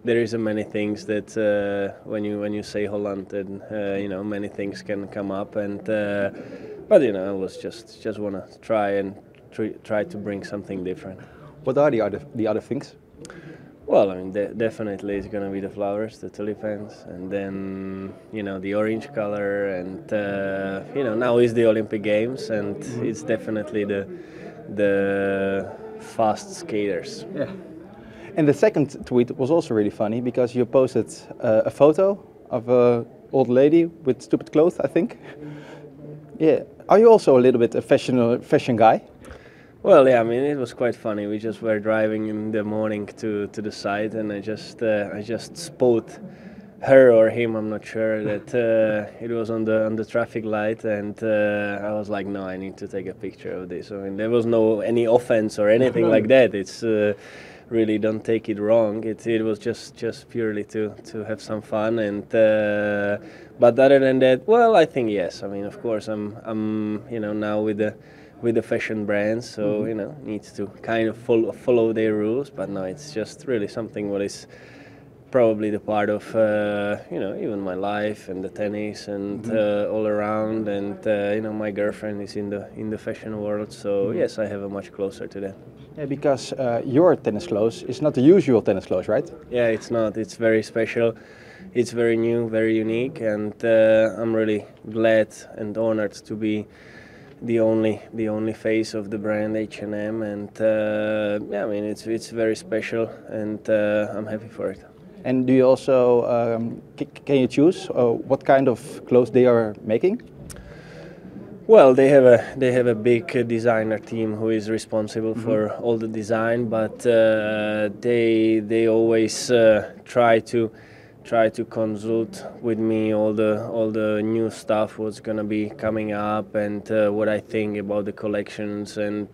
there is many things that when you say Holland, then many things can come up, and but I was just wanna try and try to bring something different. What are the other things? Well, I mean, definitely it's gonna be the flowers, the tulipans, and then the orange color, and now is the Olympic Games, and it's definitely the fast skaters. Yeah. And the second tweet was also really funny because you posted a photo of an old lady with stupid clothes, I think. Yeah. Are you also a little bit a fashion guy? Well, yeah, I mean, it was quite funny. We just were driving in the morning to the site, and I just spotted her or him, I'm not sure, that it was on the traffic light, and I was like, no, I need to take a picture of this. I mean, there was any offense or anything like that. It's really, don't take it wrong. It was just purely to have some fun, and but other than that, well, I think yes. I mean, of course, I'm now with the fashion brands, so needs to kind of follow their rules. But no, it's just really something what is probably the part of even my life and the tennis and all around, and my girlfriend is in the fashion world, so yes, I have a much closer to that. Yeah, because your tennis clothes is not the usual tennis clothes, right? Yeah, it's not. It's very special. It's very new, very unique, and I'm really glad and honored to be the only face of the brand H&M, and yeah, I mean, it's very special, and I'm happy for it. And do you also can you choose what kind of clothes they are making? Well, they have a big designer team who is responsible for all the design, but they always try to consult with me all the new stuff, what's gonna be coming up, and what I think about the collections. And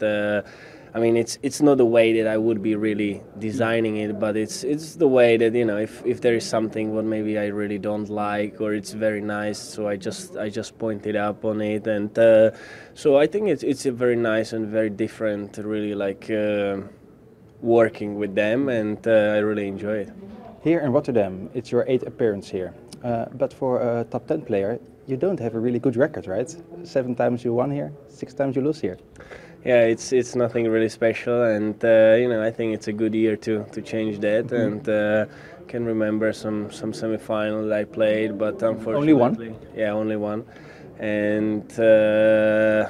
I mean, it's not the way that I would be really designing it, but it's the way that if there is something what maybe I really don't like or it's very nice, so I just point it up on it, and so I think it's a very nice and very different, really, like working with them, and I really enjoy it. Here in Rotterdam, it's your 8th appearance here, but for a top 10 player, you don't have a really good record, right? 7 times you won here, 6 times you lose here. Yeah, it's nothing really special, and I think it's a good year to change that. And can remember some semi-final I played, but unfortunately, only one. Yeah, only one, and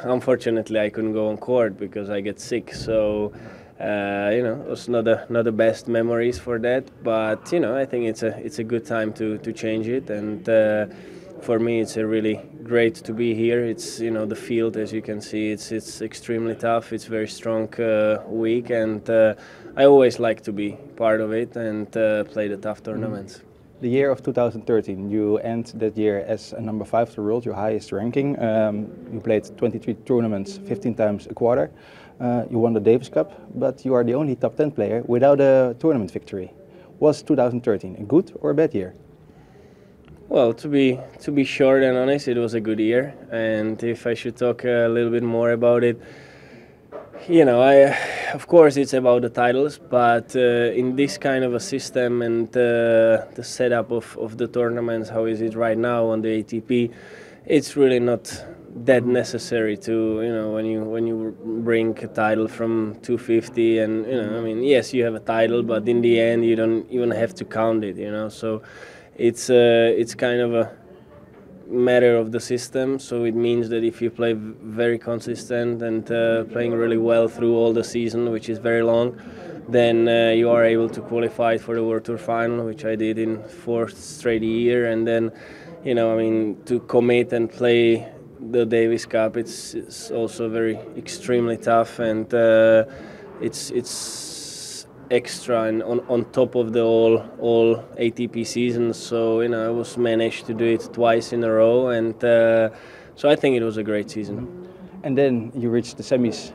unfortunately I couldn't go on court because I get sick. So it was not the best memories for that, but I think it's a good time to change it, and for me it's a really great to be here. It's the field, as you can see, it's extremely tough. It's very strong week, and I always like to be part of it and play the tough tournaments. The year of 2013, you end that year as a number 5 of the world, your highest ranking. You played 23 tournaments, 15 times a quarter. You won the Davis Cup, but you are the only top 10 player without a tournament victory. Was 2013 a good or a bad year? Well, to be short and honest, it was a good year. And if I should talk a little bit more about it, of course it's about the titles, but in this kind of a system and the setup of the tournaments, how is it right now on the ATP, it's really not that necessary to when you bring a title from 250, and I mean, yes, you have a title, but in the end you don't even have to count it, so it's kind of a matter of the system. So it means that if you play very consistent and playing really well through all the season, which is very long, then you are able to qualify for the World Tour final, which I did in 4th straight year. And then I mean, to commit and play the Davis Cup, it's also very extremely tough, and it's extra and on top of the all ATP season. So I was managed to do it twice in a row, and so I think it was a great season. And then you reached the semis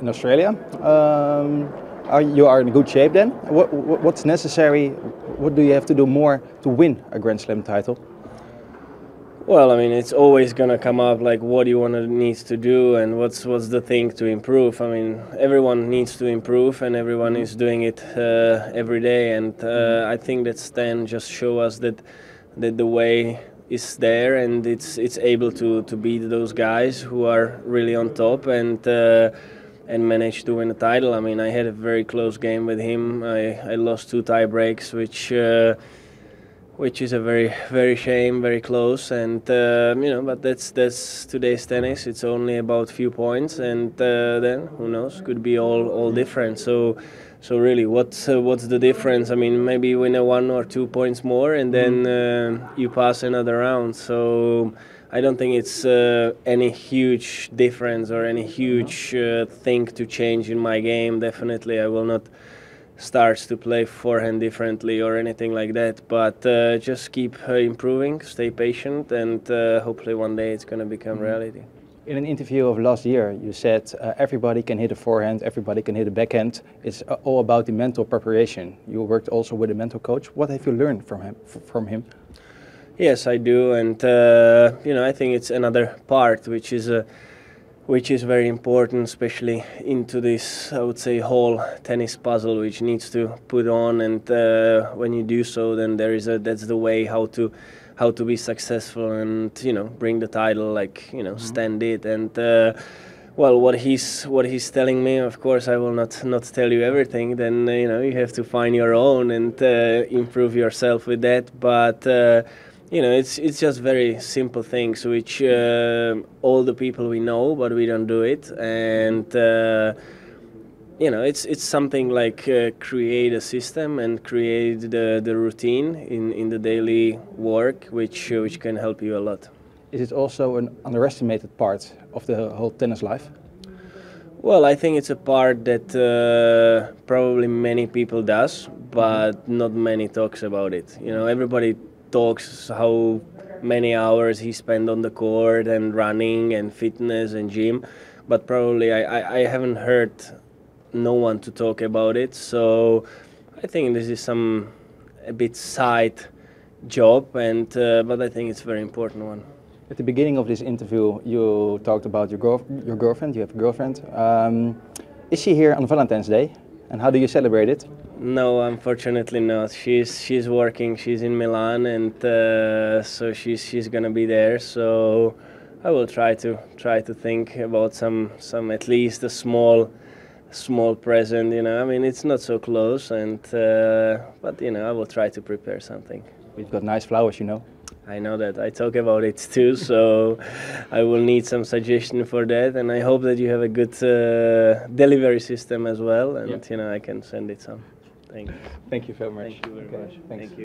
in Australia. You are in good shape then. What's necessary? What do you have to do more to win a Grand Slam title? Well, I mean, it's always gonna come up like what you wanna needs to do and what's the thing to improve. I mean, everyone needs to improve and everyone is doing it every day. And I think that Stan just show us that the way is there and it's able to beat those guys who are really on top and manage to win the title. I mean, I had a very close game with him. I lost 2 tie breaks, which is a very shame, very close, and but that's today's tennis. It's only about few points, and then who knows, could be all different. So really, what's the difference? I mean, maybe win a 1 or 2 points more, and then you pass another round. So I don't think it's any huge difference or any huge thing to change in my game. Definitely, I will not starts to play forehand differently or anything like that, but just keep improving, stay patient, and hopefully one day it's going to become reality. In an interview of last year, you said everybody can hit a forehand, everybody can hit a backhand. It's all about the mental preparation. You worked also with a mental coach. What have you learned from him? Yes, I do, and I think it's another part which is very important, especially into this, I would say, whole tennis puzzle, which needs to put on. And when you do so, then that's the way how to be successful and bring the title, like Stan did. And well, what he's telling me, of course, I will not tell you everything. Then you have to find your own and improve yourself with that. But it's just very simple things which all the people we know, but we don't do it. And it's something like create a system and create the routine in the daily work, which can help you a lot. Is it also an underestimated part of the whole tennis life? Well, I think it's a part that probably many people does, but not many talks about it. Everybody talks how many hours he spent on the court and running and fitness and gym, but probably I haven't heard no one to talk about it. So I think this is a bit side job, and but I think it's a very important one. At the beginning of this interview, you talked about your girlfriend. You have a girlfriend. Is she here on Valentine's Day? And how do you celebrate it? No, unfortunately not. She's working. She's in Milan, and so she's gonna be there. So I will try to think about some at least a small present. I mean, it's not so close, and but I will try to prepare something. We've got nice flowers, I know that. I talk about it too, so I will need some suggestion for that, and I hope that you have a good delivery system as well, and I can send it some. Thank you. Thank you very much. Thank you very much. Thank you.